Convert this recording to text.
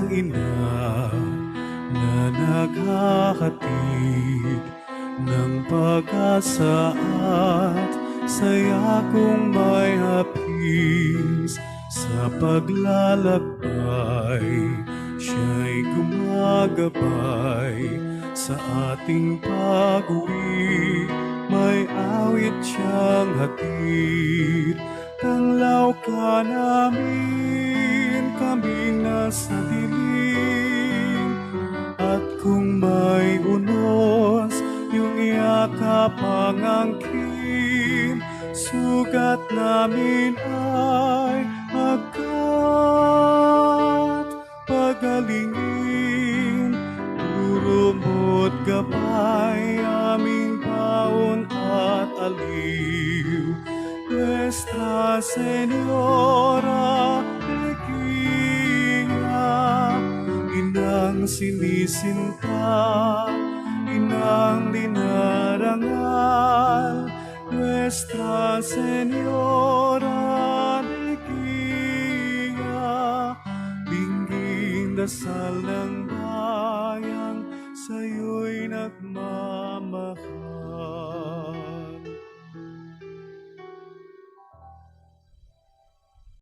ina na naghahatid ng pag-asa at saya kong may hapis sa paglalakbay. Siya'y gumagabay sa ating pag-uwi, may awit siyang hatid. Tanglaw ka namin, kaming nasa dilim, at kung may unos, yung yakap ang angkin, sugat namin ay agad pagalingin. Puro mo't gabay, aming baon at aliw. Nuestra Señora Regina, inang sinisinta, inang dinarangal. Nuestra Señora Regina, dinggin dasal ng